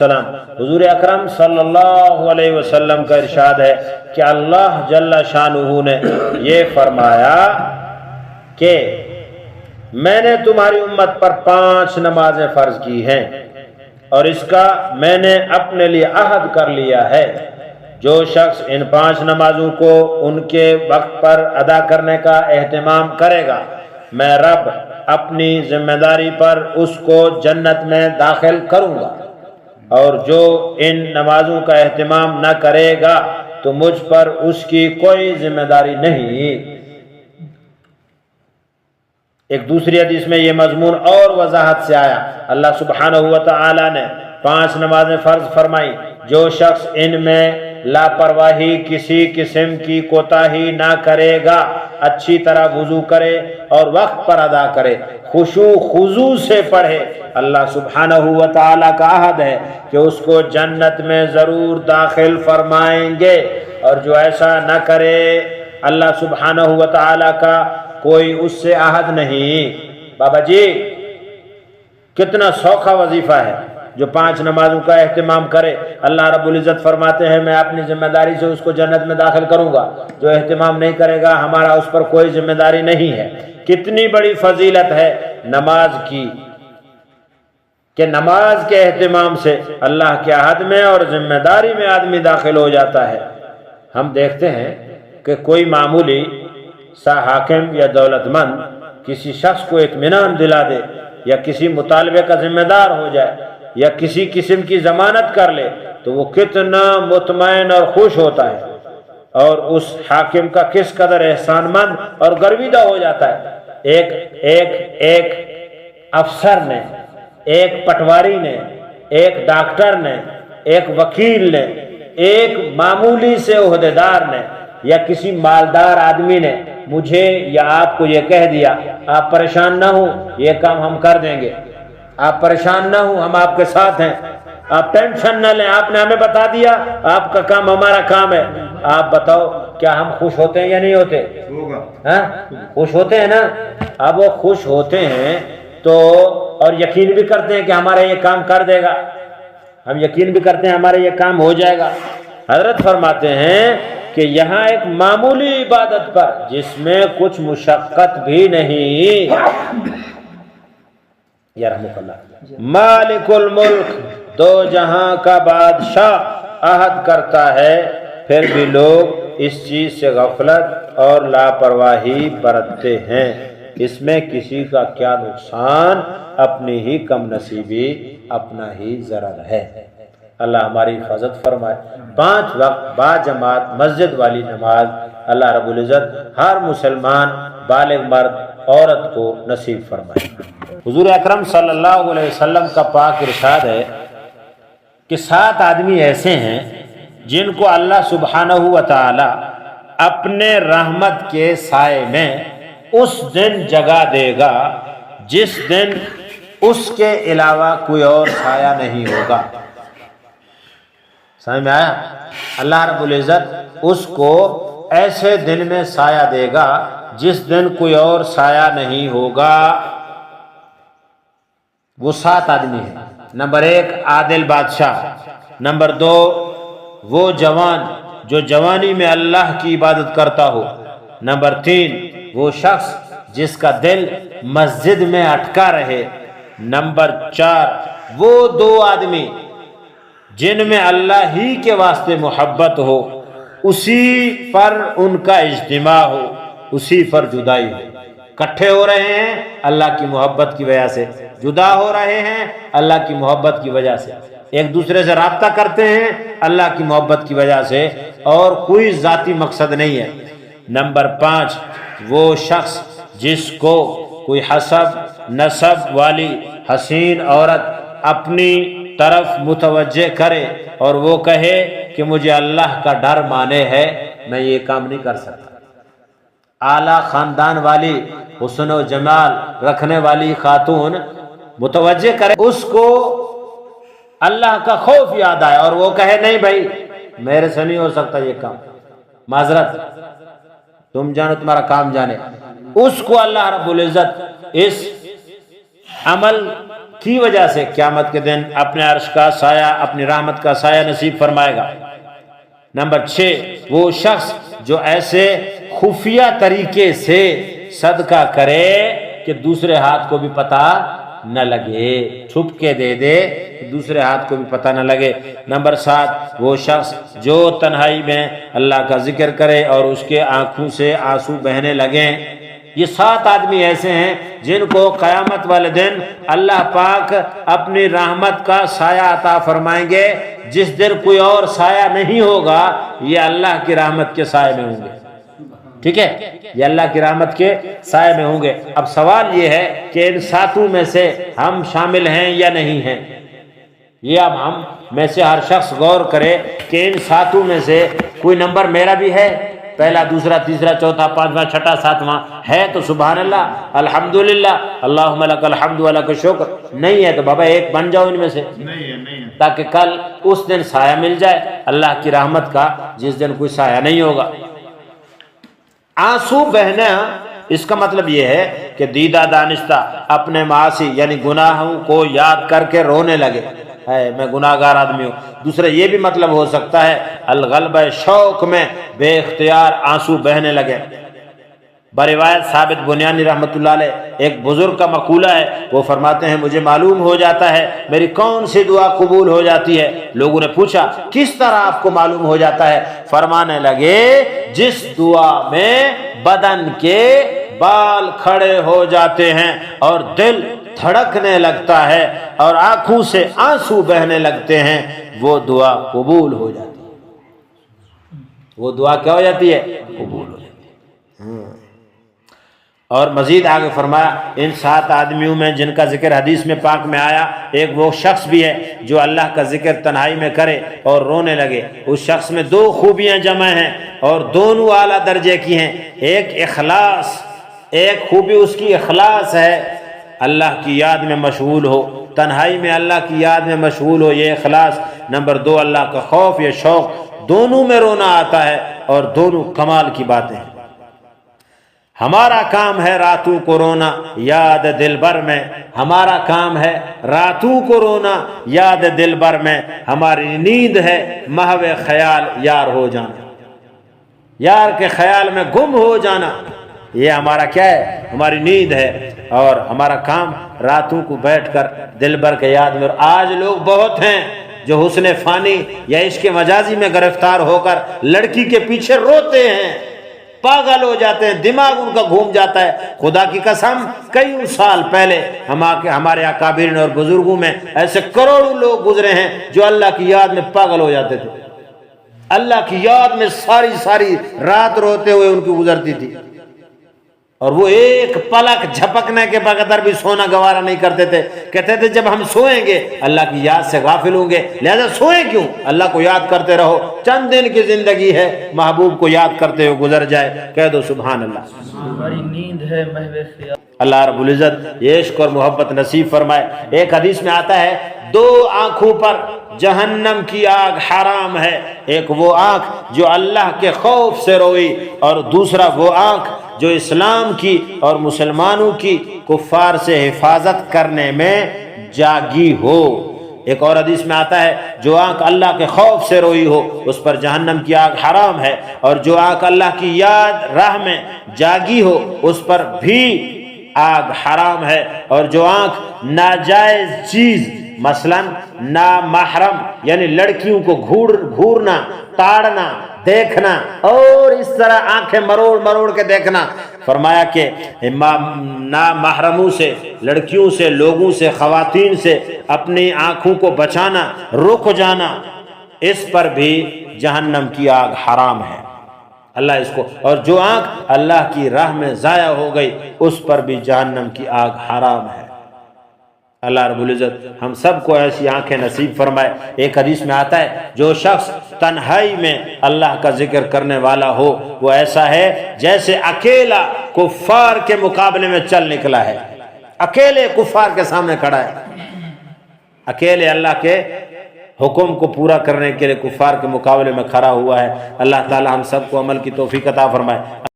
السلام حضور اکرم صلی اللہ علیہ وسلم کا ارشاد ہے کہ اللہ جل شانہ نے یہ فرمایا کہ میں نے تمہاری امت پر 5 نمازیں فرض کی ہیں اور اس کا میں نے اپنے لیے عہد کر لیا ہے، جو شخص ان 5 نمازوں کو ان کے وقت پر ادا کرنے کا اہتمام کرے گا، میں رب اپنی ذمہ داری پر اس کو جنت میں داخل کروں گا، اور جو ان نمازوں کا اہتمام نہ کرے گا تو مجھ پر اس کی کوئی ذمہ داری نہیں۔ ایک دوسری حدیث میں یہ مضمون اور وضاحت سے آیا، اللہ سبحانہ و تعالی نے 5 نمازیں فرض فرمائی، جو شخص ان میں لاپرواہی کسی قسم کی کوتاہی نہ کرے گا، اچھی طرح وضو کرے اور وقت پر ادا کرے، خشوع خضوع سے پڑھے، اللہ سبحانہ و تعالی کا عہد ہے کہ اس کو جنت میں ضرور داخل فرمائیں گے، اور جو ایسا نہ کرے اللہ سبحانہ و تعالی کا کوئی اس سے عہد نہیں۔ بابا جی کتنا سوکھا وظیفہ ہے، جو 5 نمازوں کا اہتمام کرے، اللہ رب العزت فرماتے ہیں میں اپنی ذمہ داری سے اس کو جنت میں داخل کروں گا، جو اہتمام نہیں کرے گا ہمارا اس پر کوئی ذمہ داری نہیں ہے۔ کتنی بڑی فضیلت ہے نماز کی کہ نماز کے اہتمام سے اللہ کے عہد میں اور ذمہ داری میں آدمی داخل ہو جاتا ہے۔ ہم دیکھتے ہیں کہ کوئی معمولی سا حاکم یا دولت مند کسی شخص کو اطمینان دلا دے، یا کسی مطالبے کا ذمہ دار ہو جائے، یا کسی قسم کی ضمانت کر لے، تو وہ کتنا مطمئن اور خوش ہوتا ہے، اور اس حاکم کا کس قدر احسان مند اور گرویدہ ہو جاتا ہے۔ ایک افسر نے، ایک پٹواری نے، ایک ڈاکٹر نے، ایک وکیل نے، ایک معمولی سے عہدیدار نے، یا کسی مالدار آدمی نے مجھے یا آپ کو یہ کہہ دیا آپ پریشان نہ ہوں، یہ کام ہم کر دیں گے، آپ پریشان نہ ہوں، ہم آپ کے ساتھ ہیں، آپ ٹینشن نہ لیں، آپ نے ہمیں بتا دیا آپ کا کام ہمارا کام ہے۔ آپ بتاؤ کیا ہم خوش ہوتے ہیں یا نہیں ہوتے؟ خوش ہوتے ہیں نا۔ اب وہ خوش ہوتے ہیں تو اور یقین بھی کرتے ہیں کہ ہمارا یہ کام کر دے گا، ہم یقین بھی کرتے ہیں ہمارا یہ کام ہو جائے گا۔ حضرت فرماتے ہیں کہ یہاں ایک معمولی عبادت پر جس میں کچھ مشقت بھی نہیں، یا رحمۃ اللہ، مالک الملک، دو جہاں کا بادشاہ عہد کرتا ہے، پھر بھی لوگ اس چیز سے غفلت اور لاپرواہی برتتے ہیں، اس میں کسی کا کیا نقصان، اپنی ہی کم نصیبی، اپنا ہی ضرر ہے۔ اللہ ہماری حفاظت فرمائے۔ 5 وقت با جماعت مسجد والی نماز اللہ رب العزت ہر مسلمان بالغ مرد عورت کو نصیب فرمائے۔ حضور اکرم صلی اللہ علیہ وسلم کا پاک ارشاد ہے کہ 7 آدمی ایسے ہیں جن کو اللہ سبحانہ و تعالی اپنے رحمت کے سائے میں اس دن جگہ دے گا جس دن اس کے علاوہ کوئی اور سایہ نہیں ہوگا۔ سمجھ میں آیا؟ اللہ رب العزت اس کو ایسے دن میں سایہ دے گا جس دن کوئی اور سایہ نہیں ہوگا۔ وہ 7 آدمی ہیں۔ نمبر 1 عادل بادشاہ، نمبر 2 وہ جوان جو جوانی میں اللہ کی عبادت کرتا ہو، نمبر 3 وہ شخص جس کا دل مسجد میں اٹکا رہے، نمبر 4 وہ 2 آدمی جن میں اللہ ہی کے واسطے محبت ہو، اسی پر ان کا اجتماع ہو، اسی پر جدائی ہو۔ کٹھے ہو رہے ہیں اللہ کی محبت کی وجہ سے، جدا ہو رہے ہیں اللہ کی محبت کی وجہ سے، ایک دوسرے سے رابطہ کرتے ہیں اللہ کی محبت کی وجہ سے، اور کوئی ذاتی مقصد نہیں ہے۔ نمبر 5 وہ شخص جس کو کوئی حسب نسب والی حسین عورت اپنی طرف متوجہ کرے اور وہ کہے کہ مجھے اللہ کا ڈر مانے ہے، میں یہ کام نہیں کر سکتا۔ اعلیٰ خاندان والی حسن و جمال رکھنے والی خاتون متوجہ کرے، اس کو اللہ کا خوف یاد آئے اور وہ کہے نہیں بھائی میرے سے نہیں ہو سکتا یہ کام، معذرت، تم جانو تمہارا کام جانے، اس کو اللہ رب العزت اس عمل کی وجہ سے قیامت کے دن اپنے عرش کا سایہ، اپنی رحمت کا سایہ نصیب فرمائے گا۔ نمبر 6، وہ شخص جو ایسے خفیہ طریقے سے صدقہ کرے کہ دوسرے ہاتھ کو بھی پتہ نہ لگے، چھپ کے دے دے دوسرے ہاتھ کو بھی پتہ نہ لگے۔ نمبر 7، وہ شخص جو تنہائی میں اللہ کا ذکر کرے اور اس کے آنکھوں سے آنسو بہنے لگیں۔ یہ 7 آدمی ایسے ہیں جن کو قیامت والے دن اللہ پاک اپنی رحمت کا سایہ عطا فرمائیں گے، جس دن کوئی اور سایہ نہیں ہوگا، یہ اللہ کی رحمت کے سائے میں ہوں گے۔ ٹھیک ہے، یہ اللہ کی رحمت کے سائے میں ہوں گے۔ اب سوال یہ ہے کہ ان 7 میں سے ہم شامل ہیں یا نہیں ہیں؟ یہ اب ہم میں سے ہر شخص غور کرے کہ ان 7 میں سے کوئی نمبر میرا بھی ہے، پہلا، دوسرا، تیسرا، چوتھا، پانچواں، چھٹا، ساتواں ہے تو سبحان اللہ، الحمدللہ، اللہم لک الحمد ولک الشکر۔ نہیں ہے تو بابا ایک بن جاؤ ان میں سے، تاکہ کل اس دن سایہ مل جائے اللہ کی رحمت کا، جس دن کوئی سایہ نہیں ہوگا۔ آنسو بہنا، اس کا مطلب یہ ہے کہ دیدہ دانستہ اپنے معاصی یعنی گناہوں کو یاد کر کے رونے لگے، میں گناہ گار آدمی ہوں۔ دوسرا یہ بھی مطلب ہو سکتا ہے الغلبہ، شوق میں بے اختیار آنسو بہنے لگے۔ بروایت ثابت بنیانی رحمۃ اللہ علیہ ایک بزرگ کا مقولہ ہے، وہ فرماتے ہیں مجھے معلوم ہو جاتا ہے میری کون سی دعا قبول ہو جاتی ہے۔ لوگوں نے پوچھا کس طرح آپ کو معلوم ہو جاتا ہے؟ فرمانے لگے جس دعا میں بدن کے بال کھڑے ہو جاتے ہیں اور دل دھڑکنے لگتا ہے اور آنکھوں سے آنسو بہنے لگتے ہیں، وہ دعا قبول ہو جاتی ہے۔ وہ دعا کیا ہو جاتی ہے؟ قبول ہو جاتی ہے۔ اور مزید آگے فرمایا ان 7 آدمیوں میں جن کا ذکر حدیث میں پاک میں آیا، ایک وہ شخص بھی ہے جو اللہ کا ذکر تنہائی میں کرے اور رونے لگے۔ اس شخص میں 2 خوبیاں جمع ہیں اور دونوں اعلیٰ درجے کی ہیں۔ ایک اخلاص، ایک خوبی اس کی اخلاص ہے، اللہ کی یاد میں مشغول ہو، تنہائی میں اللہ کی یاد میں مشغول ہو، یہ اخلاص۔ نمبر 2 اللہ کا خوف، یہ شوق، دونوں میں رونا آتا ہے اور دونوں کمال کی باتیں ہیں۔ ہمارا کام ہے راتوں کو رونا یاد دل بھر میں، ہمارا کام ہے راتوں کو رونا یاد دل بھر میں، ہماری نیند ہے محو خیال یار ہو جانا، یار کے خیال میں گم ہو جانا، یہ ہمارا کیا ہے؟ ہماری نیند ہے۔ اور ہمارا کام راتوں کو بیٹھ کر دل بھر کے یاد میں۔ اور آج لوگ بہت ہیں جو حسن فانی یا عشق مجازی میں گرفتار ہو کر لڑکی کے پیچھے روتے ہیں، پاگل ہو جاتے ہیں، دماغ ان کا گھوم جاتا ہے۔ خدا کی قسم کئی سال پہلے ہمارے اکابرین اور بزرگوں میں ایسے کروڑوں لوگ گزرے ہیں جو اللہ کی یاد میں پاگل ہو جاتے تھے، اللہ کی یاد میں ساری رات روتے ہوئے ان کی گزرتی تھی، اور وہ ایک پلک جھپکنے کے بغیر بھی سونا گوارا نہیں کرتے تھے۔ کہتے تھے جب ہم سوئیں گے اللہ کی یاد سے غافل ہوں گے، لہذا سوئیں کیوں، اللہ کو یاد کرتے رہو، چند دن کی زندگی ہے، محبوب کو یاد کرتے ہوئے گزر جائے۔ کہہ دو سبحان اللہ۔ ہماری نیند ہے محو خیال۔ اللہ رب العزت یہ عشق اور محبت نصیب فرمائے۔ ایک حدیث میں آتا ہے 2 آنکھوں پر جہنم کی آگ حرام ہے، ایک وہ آنکھ جو اللہ کے خوف سے روئی اور دوسرا وہ آنکھ جو اسلام کی اور مسلمانوں کی کفار سے حفاظت کرنے میں جاگی ہو۔ ایک اور حدیث میں آتا ہے جو آنکھ اللہ کے خوف سے روئی ہو اس پر جہنم کی آگ حرام ہے، اور جو آنکھ اللہ کی یاد راہ میں جاگی ہو اس پر بھی آگ حرام ہے، اور جو آنکھ ناجائز چیز مثلا نامحرم یعنی لڑکیوں کو گھورنا، تاڑنا، دیکھنا اور اس طرح آنکھیں مروڑ کے دیکھنا، فرمایا کہ نامحرموں سے، لڑکیوں سے، لوگوں سے، خواتین سے اپنی آنکھوں کو بچانا، رک جانا، اس پر بھی جہنم کی آگ حرام ہے۔ اللہ اس کو، اور جو آنکھ اللہ کی راہ میں ضائع ہو گئی اس پر بھی جہنم کی آگ حرام ہے۔ اللہ رب العزت ہم سب کو ایسی آنکھیں نصیب فرمائے۔ ایک حدیث میں آتا ہے جو شخص تنہائی میں اللہ کا ذکر کرنے والا ہو وہ ایسا ہے جیسے اکیلا کفار کے مقابلے میں چل نکلا ہے، اکیلے کفار کے سامنے کھڑا ہے، اکیلے اللہ کے حکم کو پورا کرنے کے لیے کفار کے مقابلے میں کھڑا ہوا ہے۔ اللہ تعالی ہم سب کو عمل کی توفیق عطا فرمائے۔